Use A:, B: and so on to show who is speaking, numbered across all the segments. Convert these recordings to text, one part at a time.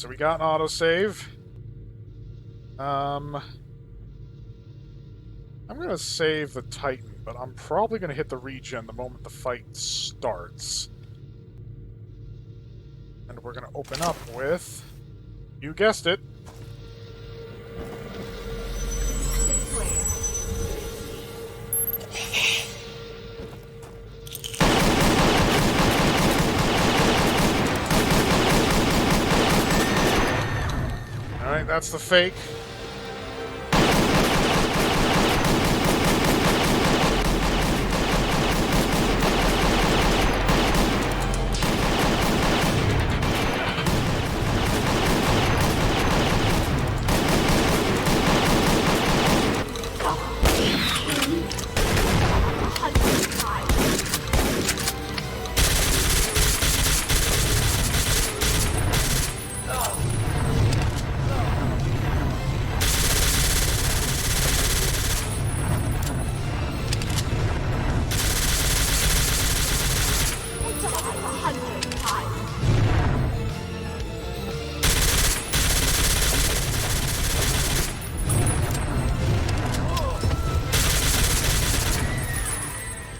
A: so we got an autosave. I'm gonna save the Titan, but I'm probably gonna hit the regen the moment the fight starts. And we're gonna open up with... You guessed it. Alright, that's the fake.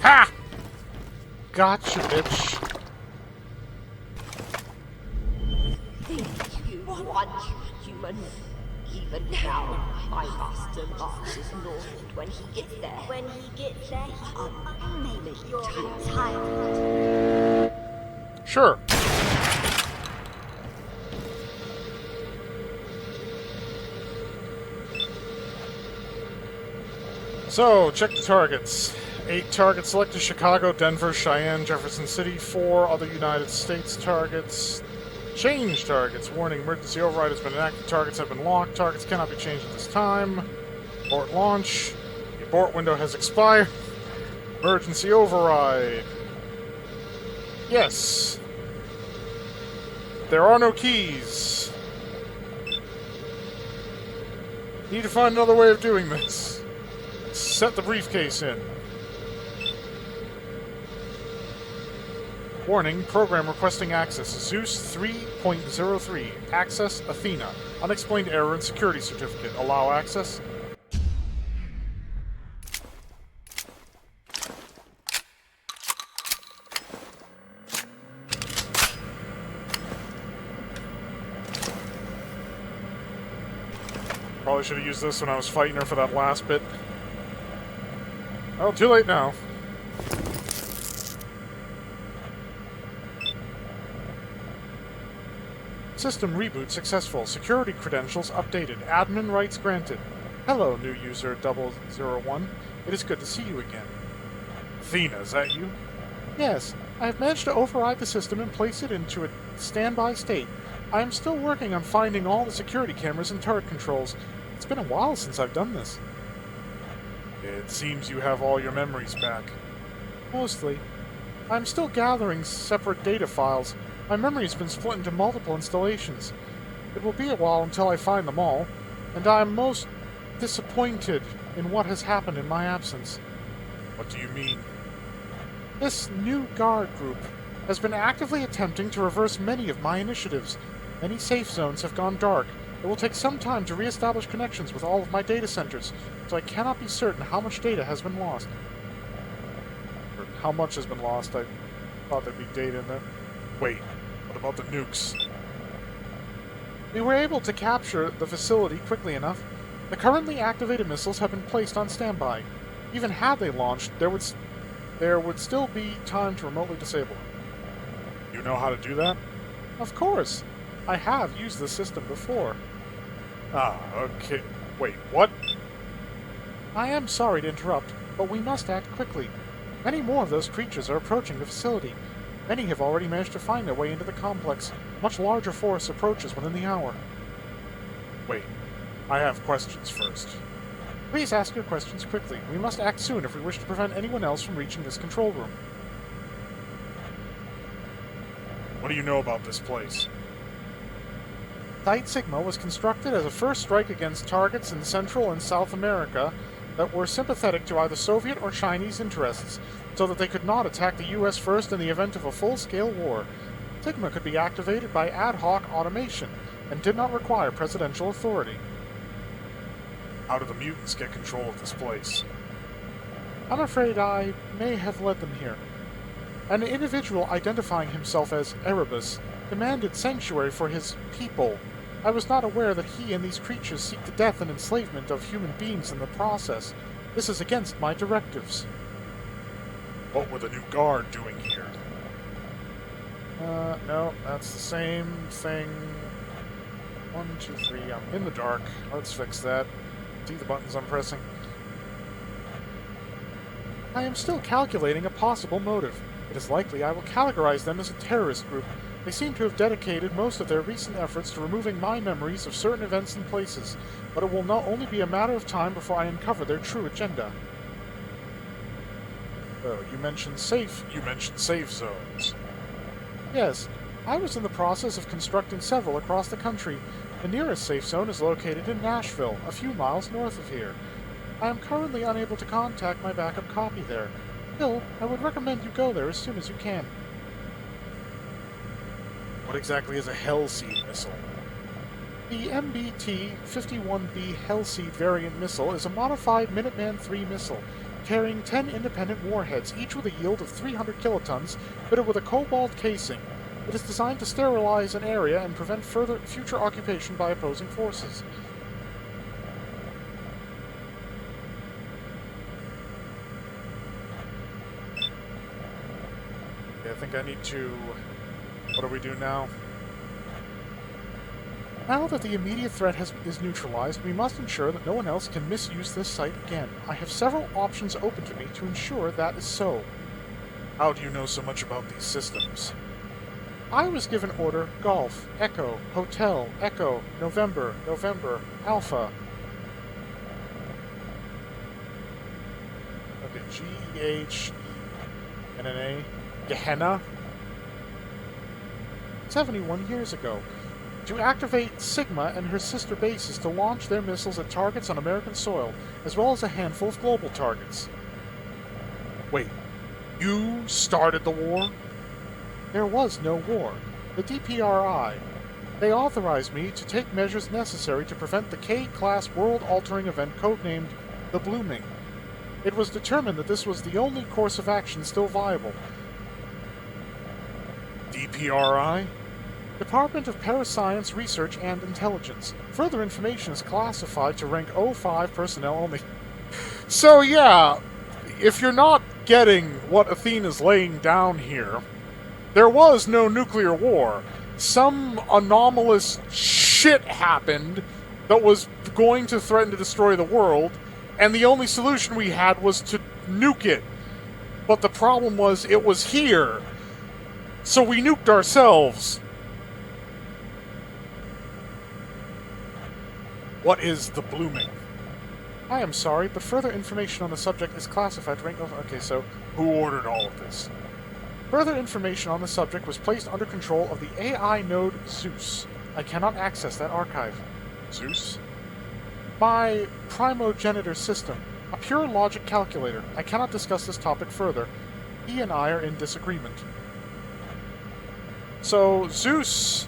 A: Ha! Gotcha, bitch.
B: Think you want human. Even now, my master marches north when he gets there.
C: When he gets there,
B: Maybe
C: you're
B: time.
C: tired.
A: Sure. So, check the targets. 8 targets selected: Chicago, Denver, Cheyenne, Jefferson City. 4 other United States targets. Change targets. Warning, emergency override has been enacted. Targets have been locked. Targets cannot be changed at this time. Abort launch. The abort window has expired. Emergency override. Yes. There are no keys. Need to find another way of doing this. Set the briefcase in. Warning, program requesting access. Zeus 3.03. Access Athena. Unexplained error in security certificate. Allow access. Probably should have used this when I was fighting her for that last bit. Oh, too late now. System reboot successful. Security credentials updated. Admin rights granted. Hello, new user 001. It is good to see you again. Athena, is that you? Yes, I have managed to override the system and place it into a standby state. I am still working on finding all the security cameras and turret controls. It's been a while since I've done this. It seems you have all your memories back. Mostly. I'm still gathering separate data files. My memory has been split into multiple installations. It will be a while until I find them all, and I am most disappointed in what has happened in my absence. What do you mean? This new guard group has been actively attempting to reverse many of my initiatives. Many safe zones have gone dark. It will take some time to re-establish connections with all of my data centers, so I cannot be certain how much data has been lost. Or how much has been lost? I thought there'd be data in there. Wait, what about the nukes? We were able to capture the facility quickly enough. The currently activated missiles have been placed on standby. Even had they launched, there would still be time to remotely disable them. You know how to do that? Of course. I have used the system before. Ah, okay. Wait, what? I am sorry to interrupt, but we must act quickly. Many more of those creatures are approaching the facility. Many have already managed to find their way into the complex. Much larger force approaches within the hour. Wait, I have questions first. Please ask your questions quickly. We must act soon if we wish to prevent anyone else from reaching this control room. What do you know about this place? Site Sigma was constructed as a first strike against targets in Central and South America that were sympathetic to either Soviet or Chinese interests, so that they could not attack the U.S. first in the event of a full-scale war. Sigma could be activated by ad hoc automation. and did not require presidential authority. How did the mutants get control of this place? I'm afraid I may have led them here. An individual identifying himself as Erebus demanded sanctuary for his people. I was not aware that he and these creatures seek the death and enslavement of human beings in the process. This is against my directives. What were the new guard doing here? No, that's the same thing. 1, 2, 3, I'm in the dark. Let's fix that. See the buttons I'm pressing? I am still calculating a possible motive. It is likely I will categorize them as a terrorist group. They seem to have dedicated most of their recent efforts to removing my memories of certain events and places, but it will not only be a matter of time before I uncover their true agenda. Oh, you mentioned safe zones. Yes, I was in the process of constructing several across the country. The nearest safe zone is located in Nashville, a few miles north of here. I am currently unable to contact my backup copy there. Still, I would recommend you go there as soon as you can. What exactly is a Hellseed missile? The MBT-51B Hellseed variant missile is a modified Minuteman III missile, carrying 10 independent warheads, each with a yield of 300 kilotons, fitted with a cobalt casing. It is designed to sterilize an area and prevent future occupation by opposing forces. I think I need to... What do we do now? Now that the immediate threat is neutralized, we must ensure that no one else can misuse this site again. I have several options open to me to ensure that is so. How do you know so much about these systems? I was given order Golf, Echo, Hotel, Echo, November, November, Alpha. Okay, G-H-E-N-N-A. Gehenna? 71 years ago. To activate Sigma and her sister bases to launch their missiles at targets on American soil, as well as a handful of global targets. Wait, you started the war? There was no war. The DPRI. They authorized me to take measures necessary to prevent the K-class world-altering event codenamed the Blooming. It was determined that this was the only course of action still viable. DPRI? Department of Parascience Research and Intelligence. Further information is classified to rank 05 personnel only. So yeah, if you're not getting what Athena's laying down here, there was no nuclear war. Some anomalous shit happened that was going to threaten to destroy the world, and the only solution we had was to nuke it. But the problem was, it was here. So we nuked ourselves. What is the Blooming? I am sorry, but further information on the subject is classified to rank of... Okay, so who ordered all of this? Further information on the subject was placed under control of the AI node Zeus. I cannot access that archive. Zeus? My primogenitor system. A pure logic calculator. I cannot discuss this topic further. He and I are in disagreement. So, Zeus...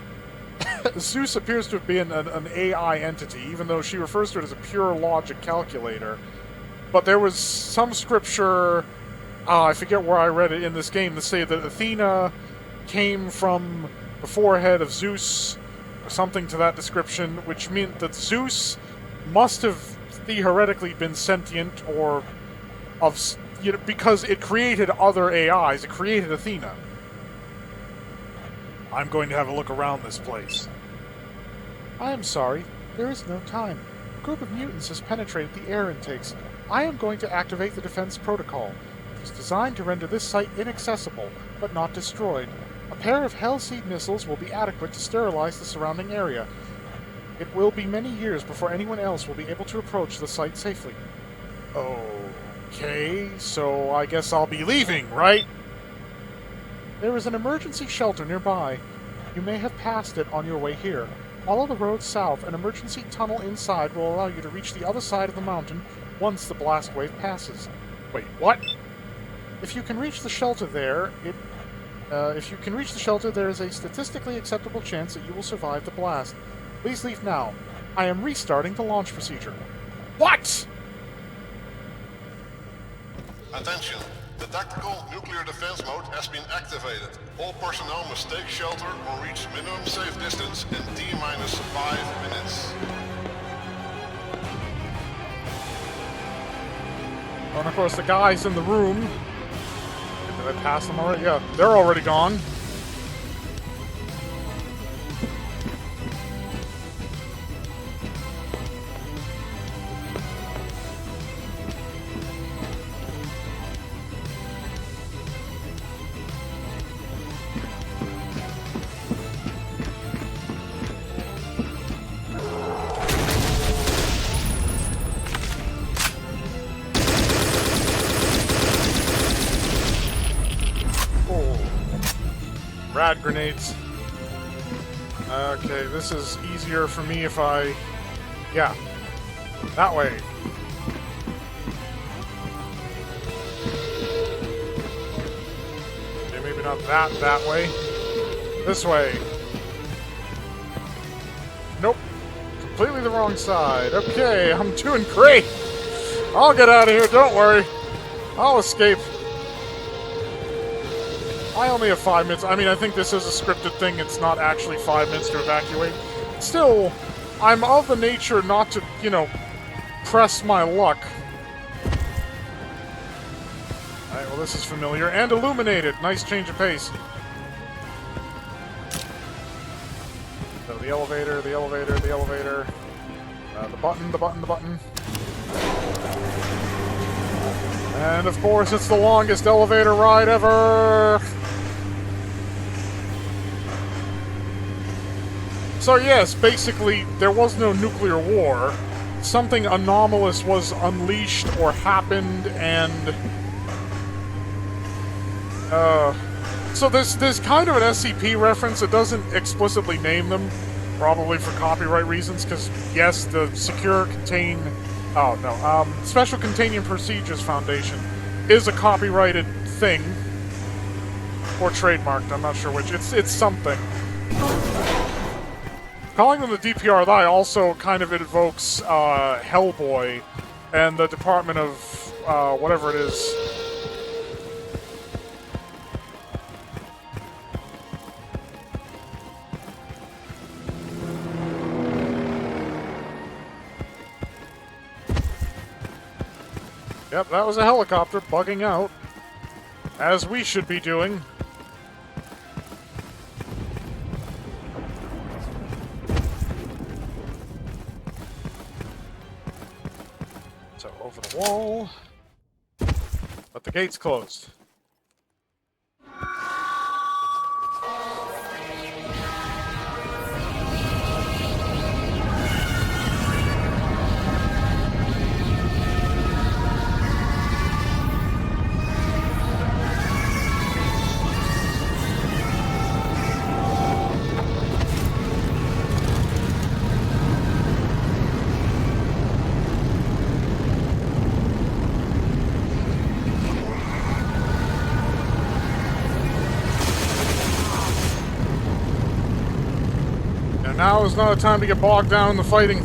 A: Zeus appears to have been an AI entity, even though she refers to it as a pure logic calculator. But there was some scripture, I forget where I read it in this game, that say that Athena came from the forehead of Zeus, or something to that description, which meant that Zeus must have theoretically been sentient, or of, you know, because it created other AIs, it created Athena. I'm going to have a look around this place. I am sorry. There is no time. A group of mutants has penetrated the air intakes. I am going to activate the defense protocol. It is designed to render this site inaccessible, but not destroyed. A pair of Hellseed missiles will be adequate to sterilize the surrounding area. It will be many years before anyone else will be able to approach the site safely. Okay, so I guess I'll be leaving, right? There is an emergency shelter nearby. You may have passed it on your way here. Follow the road south. An emergency tunnel inside will allow you to reach the other side of the mountain once the blast wave passes. Wait, what? If you can reach the shelter there, there is a statistically acceptable chance that you will survive the blast. Please leave now. I am restarting the launch procedure. What?
D: Attention. The tactical nuclear defense mode has been activated. All personnel must take shelter or reach minimum safe distance in T-minus 5 minutes.
A: Oh, and of course, the guys in the room. Did I pass them already? Yeah, they're already gone. Rad grenades. Okay, this is easier for me if I... Yeah. That way. Okay, maybe not that way. This way. Nope. Completely the wrong side. Okay, I'm doing great! I'll get out of here, don't worry. I'll escape. I only have 5 minutes. I mean, I think this is a scripted thing. It's not actually 5 minutes to evacuate. Still, I'm of the nature not to, you know, press my luck. Alright, well, this is familiar. And illuminated. Nice change of pace. So, the elevator, the elevator, the elevator. The button, the button, the button. And, of course, it's the longest elevator ride ever! So yes, basically, there was no nuclear war. Something anomalous was unleashed or happened, and... So there's kind of an SCP reference. It doesn't explicitly name them, probably for copyright reasons, because, yes, the Special Containment Procedures Foundation is a copyrighted thing. Or trademarked, I'm not sure which. It's something. Calling them the DPRI also kind of invokes Hellboy and the Department of whatever it is. Yep, that was a helicopter bugging out. As we should be doing. So, over the wall. But the gate's closed. Now is not a time to get bogged down in the fighting.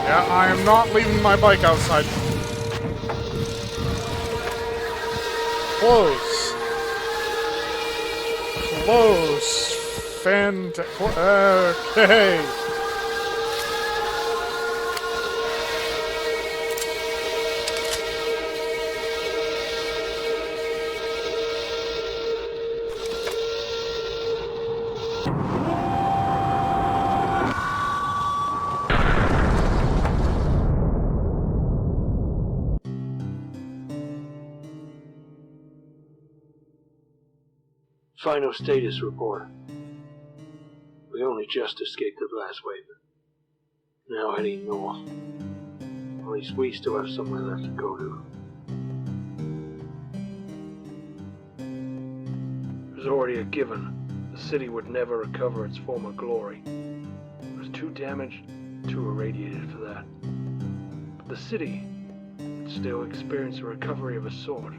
A: Yeah, I am not leaving my bike outside. Close. Close. Okay.
E: Final status report. We only just escaped the blast wave. Now heading north. At least we still have somewhere left to go to. It was already a given. The city would never recover its former glory. It was too damaged, too irradiated for that. But the city would still experience a recovery of a sort,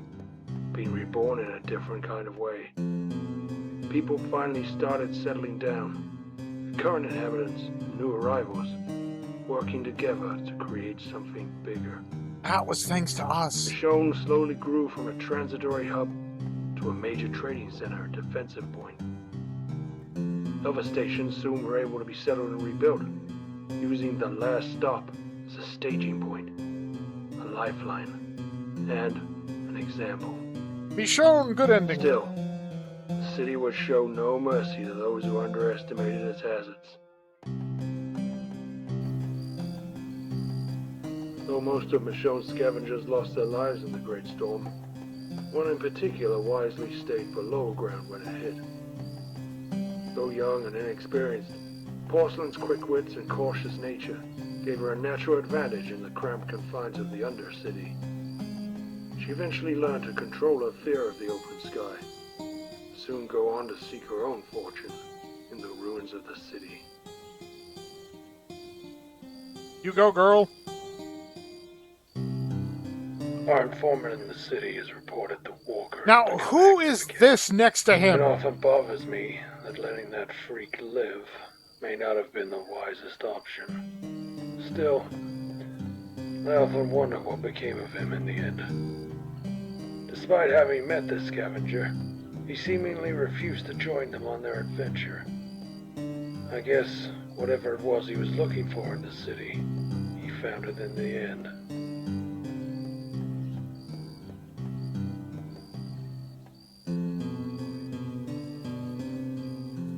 E: being reborn in a different kind of way. People finally started settling down. The current inhabitants, new arrivals, working together to create something bigger.
A: That was thanks to us.
E: Michonne slowly grew from a transitory hub to a major trading center, defensive point. Other stations soon were able to be settled and rebuilt, using the last stop as a staging point, a lifeline, and an example.
A: Michonne, good ending.
E: Still, the city would show no mercy to those who underestimated its hazards. Though most of Michonne's scavengers lost their lives in the Great Storm, one in particular wisely stayed for lower ground when it hit. Though young and inexperienced, Porcelain's quick wits and cautious nature gave her a natural advantage in the cramped confines of the Undercity. She eventually learned to control her fear of the open sky, soon go on to seek her own fortune in the ruins of the city.
A: You go, girl.
E: Our informant in the city has reported the Walker.
A: Now, who is this next to
E: It
A: him?
E: often bothers me that letting that freak live may not have been the wisest option. Still, I often wonder what became of him in the end. Despite having met the scavenger, he seemingly refused to join them on their adventure. I guess whatever it was he was looking for in the city, he found it in the end.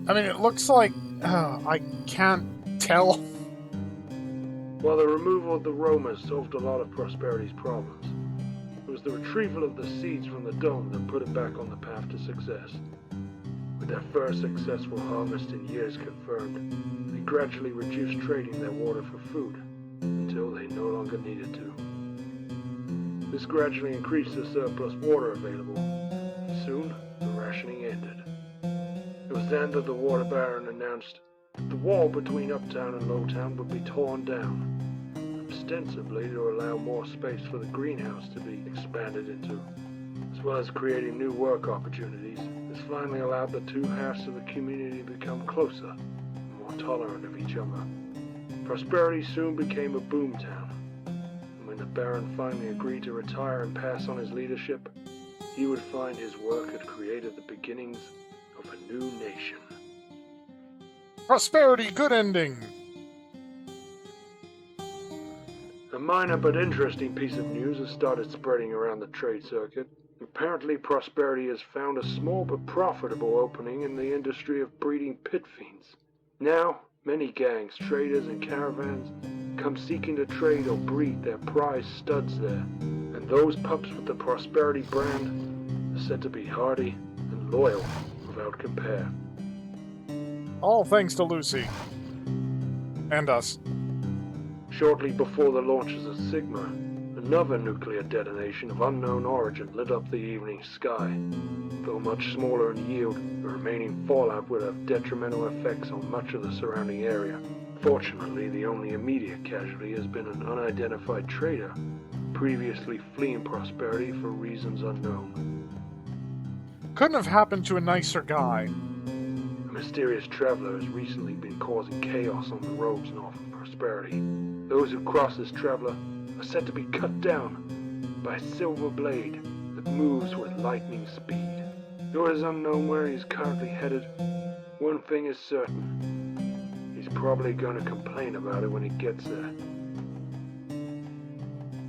A: I mean, it looks like... I can't tell.
E: While the removal of the Roma solved a lot of Prosperity's problems, it was the retrieval of the seeds from the dome that put it back on the path to success. With their first successful harvest in years confirmed, they gradually reduced trading their water for food, until they no longer needed to. This gradually increased the surplus water available, and soon the rationing ended. It was then that the Water Baron announced that the wall between Uptown and Lowtown would be torn down, ostensibly to allow more space for the greenhouse to be expanded into. As well as creating new work opportunities, this finally allowed the two halves of the community to become closer and more tolerant of each other. Prosperity soon became a boomtown, and when the Baron finally agreed to retire and pass on his leadership, he would find his work had created the beginnings of a new nation.
A: Prosperity, good ending.
E: A minor but interesting piece of news has started spreading around the trade circuit. Apparently, Prosperity has found a small but profitable opening in the industry of breeding pit fiends. Now, many gangs, traders, and caravans come seeking to trade or breed their prize studs there, and those pups with the Prosperity brand are said to be hardy and loyal without compare.
A: All thanks to Lucy. And us.
E: Shortly before the launches of Sigma, another nuclear detonation of unknown origin lit up the evening sky. Though much smaller in yield, the remaining fallout would have detrimental effects on much of the surrounding area. Fortunately, the only immediate casualty has been an unidentified trader, previously fleeing Prosperity for reasons unknown.
A: Couldn't have happened to a nicer guy.
E: A mysterious traveler has recently been causing chaos on the roads north of Prosperity. Those who cross this traveler are said to be cut down by a silver blade that moves with lightning speed. Though it is unknown where he is currently headed, one thing is certain. He's probably going to complain about it when he gets there.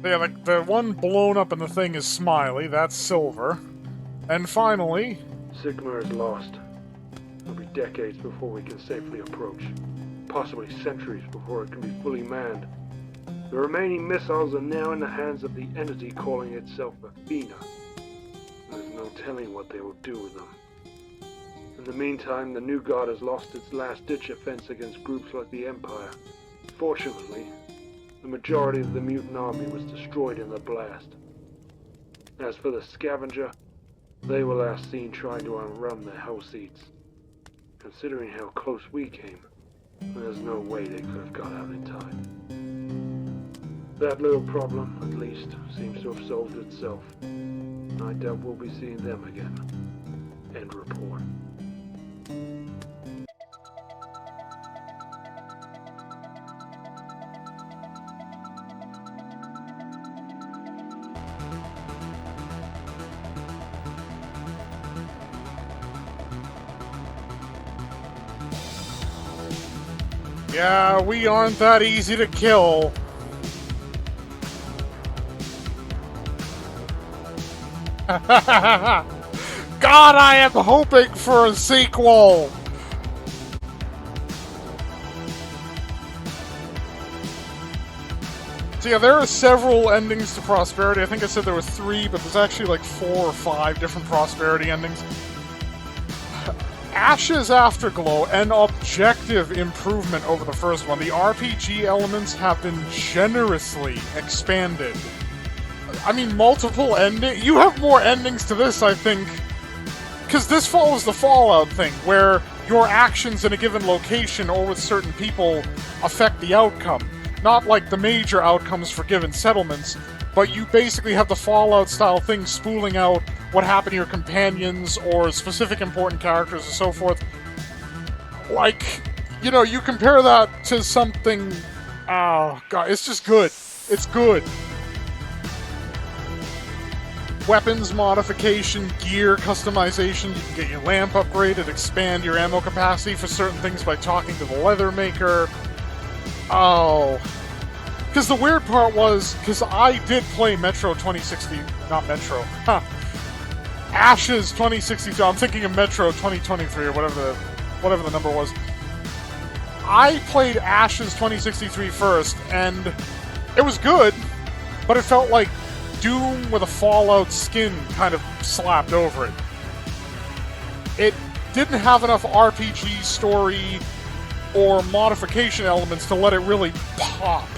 A: Yeah, like the one blown up in the thing is Smiley, that's Silver. And finally...
E: Sigma is lost. It'll be decades before we can safely approach. Possibly centuries before it can be fully manned. The remaining missiles are now in the hands of the entity calling itself Athena. There's no telling what they will do with them. In the meantime, the New Guard has lost its last-ditch offense against groups like the Empire. Fortunately, The majority of the mutant army was destroyed in the blast. As for the scavenger, they were last seen trying to outrun the Hellseeds. Considering how close we came, there's no way they could have got out in time. That little problem, at least, seems to have solved itself. I doubt we'll be seeing them again. End report.
A: Yeah, we aren't that easy to kill. God, I am hoping for a sequel! So yeah, there are several endings to Prosperity. I think I said there were 3, but there's actually like 4 or 5 different Prosperity endings. Ash's Afterglow, an objective improvement over the first one. The RPG elements have been generously expanded. I mean, multiple endings. You have more endings to this, I think, because this follows the Fallout thing, where your actions in a given location or with certain people affect the outcome. Not like the major outcomes for given settlements, but you basically have the Fallout-style thing spooling out what happened to your companions or specific important characters and so forth. Like, you know, you compare that to something... Oh, God, it's just good. It's good. Weapons modification, gear customization, you can get your lamp upgraded, expand your ammo capacity for certain things by talking to the leather maker. Oh... Because the weird part was, because I did play Metro 2060, not Metro, Ash's 2063, I'm thinking of Metro 2023 or whatever the number was. I played Ash's 2063 first, and it was good, but it felt like Doom with a Fallout skin kind of slapped over it. It didn't have enough RPG story or modification elements to let it really pop.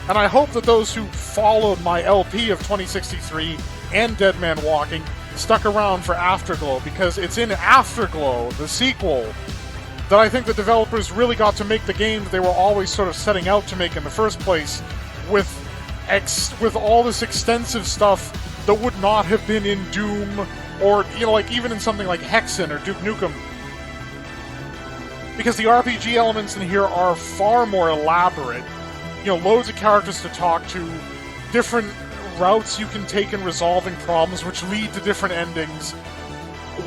A: And I hope that those who followed my LP of 2063 and Dead Man Walking stuck around for Afterglow, because it's in Afterglow, the sequel, that I think the developers really got to make the game that they were always sort of setting out to make in the first place, with all this extensive stuff that would not have been in Doom, or, you know, like even in something like Hexen or Duke Nukem. Because the RPG elements in here are far more elaborate. You know, loads of characters to talk to, different routes you can take in resolving problems, which lead to different endings.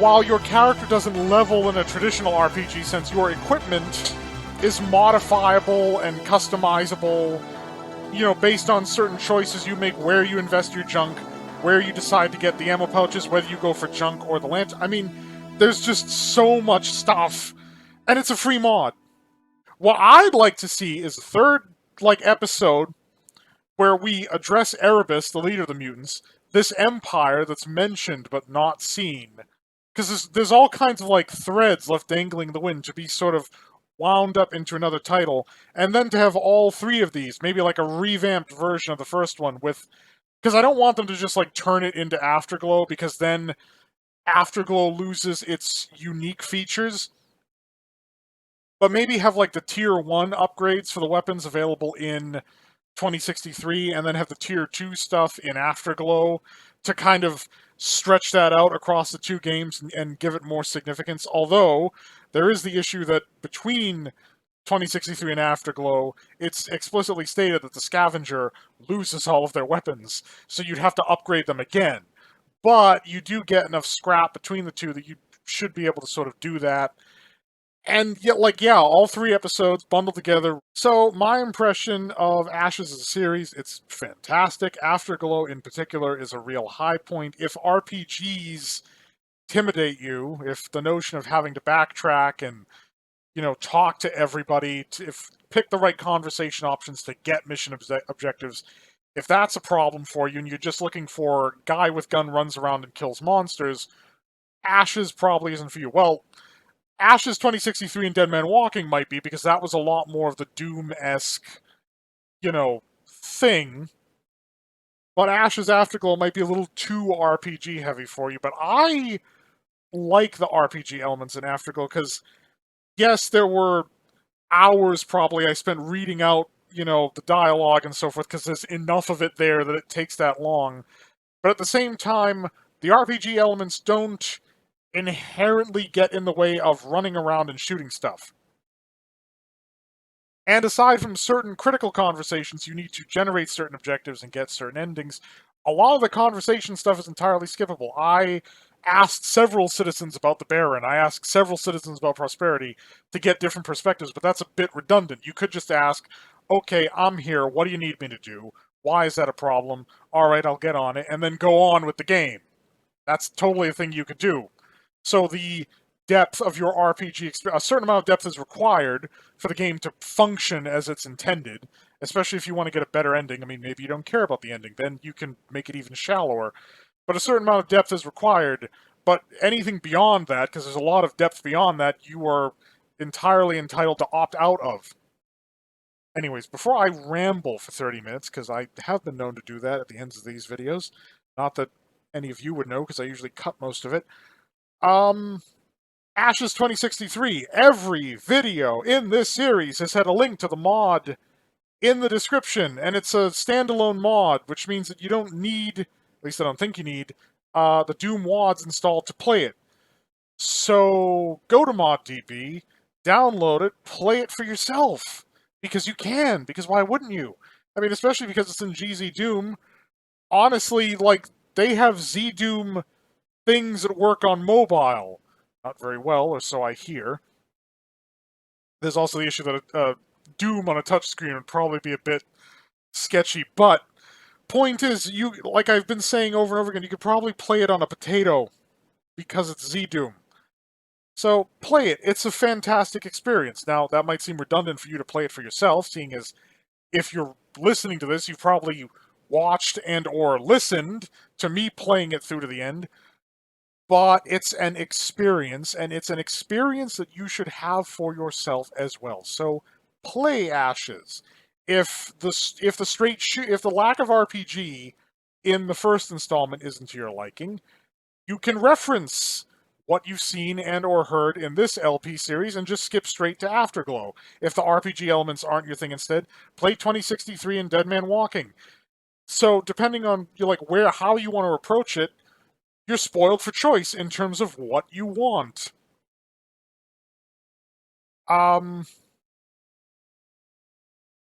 A: While your character doesn't level in a traditional RPG sense, your equipment is modifiable and customizable, you know, based on certain choices you make, where you invest your junk, where you decide to get the ammo pouches, whether you go for junk or the lantern. I mean, there's just so much stuff, and it's a free mod. What I'd like to see is a third episode where we address Erebus, the leader of the mutants, this empire that's mentioned but not seen. Because there's all kinds of like threads left dangling in the wind to be sort of wound up into another title, and then to have all 3 of these, maybe like a revamped version of the first one with... Because I don't want them to just like turn it into Afterglow, because then Afterglow loses its unique features. But maybe have like the Tier 1 upgrades for the weapons available in 2063, and then have the Tier 2 stuff in Afterglow to kind of stretch that out across the 2 games and give it more significance. Although, there is the issue that between 2063 and Afterglow, it's explicitly stated that the Scavenger loses all of their weapons, so you'd have to upgrade them again. But you do get enough scrap between the 2 that you should be able to sort of do that. And yet, like, yeah, all 3 episodes bundled together. So, my impression of Ashes as a series, it's fantastic. Afterglow, in particular, is a real high point. If RPGs intimidate you, if the notion of having to backtrack and, you know, talk to everybody, pick the right conversation options to get mission objectives, if that's a problem for you and you're just looking for guy with gun runs around and kills monsters, Ashes probably isn't for you. Well, Ash's 2063 and Dead Man Walking might be, because that was a lot more of the Doom-esque, you know, thing, but Ash's Afterglow might be a little too RPG heavy for you, but I like the RPG elements in Afterglow, because, yes, there were hours probably I spent reading out, the dialogue and so forth, because there's enough of it there that it takes that long. But at the same time, the RPG elements don't inherently get in the way of running around and shooting stuff. And aside from certain critical conversations, you need to generate certain objectives and get certain endings. A lot of the conversation stuff is entirely skippable. I asked several citizens about the Baron. I asked several citizens about Prosperity to get different perspectives, but that's a bit redundant. You could just ask, okay, I'm here, what do you need me to do? Why is that a problem? Alright, I'll get on it, and then go on with the game. That's totally a thing you could do. So the depth of your RPG experience, a certain amount of depth is required for the game to function as it's intended, especially if you want to get a better ending. I mean, maybe you don't care about the ending, then you can make it even shallower. But a certain amount of depth is required, but anything beyond that, because there's a lot of depth beyond that, you are entirely entitled to opt out of. Anyways, before I ramble for 30 minutes, because I have been known to do that at the ends of these videos, not that any of you would know, because I usually cut most of it, Ashes 2063, every video in this series has had a link to the mod in the description, and it's a standalone mod, which means that you don't need, at least I don't think you need, the Doom WADs installed to play it. So, go to Moddb, download it, play it for yourself, because you can, because why wouldn't you? I mean, especially because it's in ZDOOM. Honestly, like, they have ZDOOM things that work on mobile. Not very well, or so I hear. There's also the issue that Doom on a touchscreen would probably be a bit sketchy, but point is, you, like I've been saying over and over again, you could probably play it on a potato because it's ZDOOM. So, play it. It's a fantastic experience. Now, that might seem redundant for you to play it for yourself, seeing as if you're listening to this, you've probably watched and or listened to me playing it through to the end. But it's an experience, and it's an experience that you should have for yourself as well. So, play Ashes. If the lack of RPG in the first installment isn't to your liking, you can reference what you've seen and or heard in this LP series and just skip straight to Afterglow. If the RPG elements aren't your thing instead, play 2063 and Dead Man Walking. So, depending on how you want to approach it, you're spoiled for choice in terms of what you want. I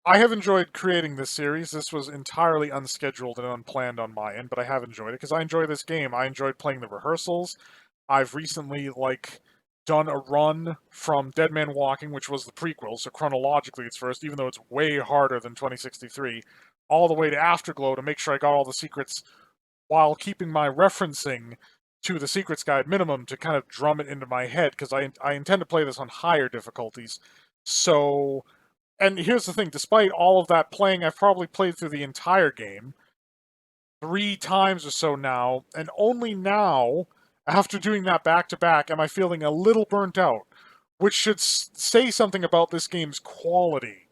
A: have enjoyed creating this series. This was entirely unscheduled and unplanned on my end, but I have enjoyed it because I enjoy this game. I enjoyed playing the rehearsals. I've recently, done a run from Dead Man Walking, which was the prequel, so chronologically it's first, even though it's way harder than 2063, all the way to Afterglow to make sure I got all the secrets while keeping my referencing to the Secrets Guide minimum to kind of drum it into my head, because I intend to play this on higher difficulties. So, and here's the thing, despite all of that playing, I've probably played through the entire game 3 times or so now, and only now, after doing that back-to-back, am I feeling a little burnt out, which should say something about this game's quality.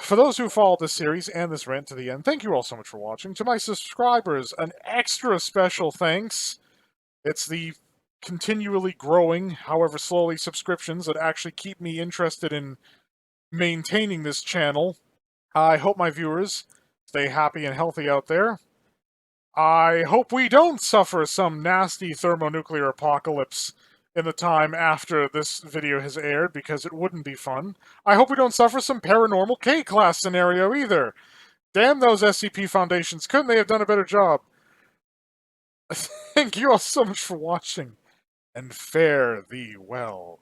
A: For those who followed this series and this rant to the end, thank you all so much for watching. To my subscribers, an extra special thanks. It's the continually growing, however slowly, subscriptions that actually keep me interested in maintaining this channel. I hope my viewers stay happy and healthy out there. I hope we don't suffer some nasty thermonuclear apocalypse in the time after this video has aired, because it wouldn't be fun. I hope we don't suffer some paranormal K-class scenario either. Damn those SCP Foundations, couldn't they have done a better job? Thank you all so much for watching, and fare thee well.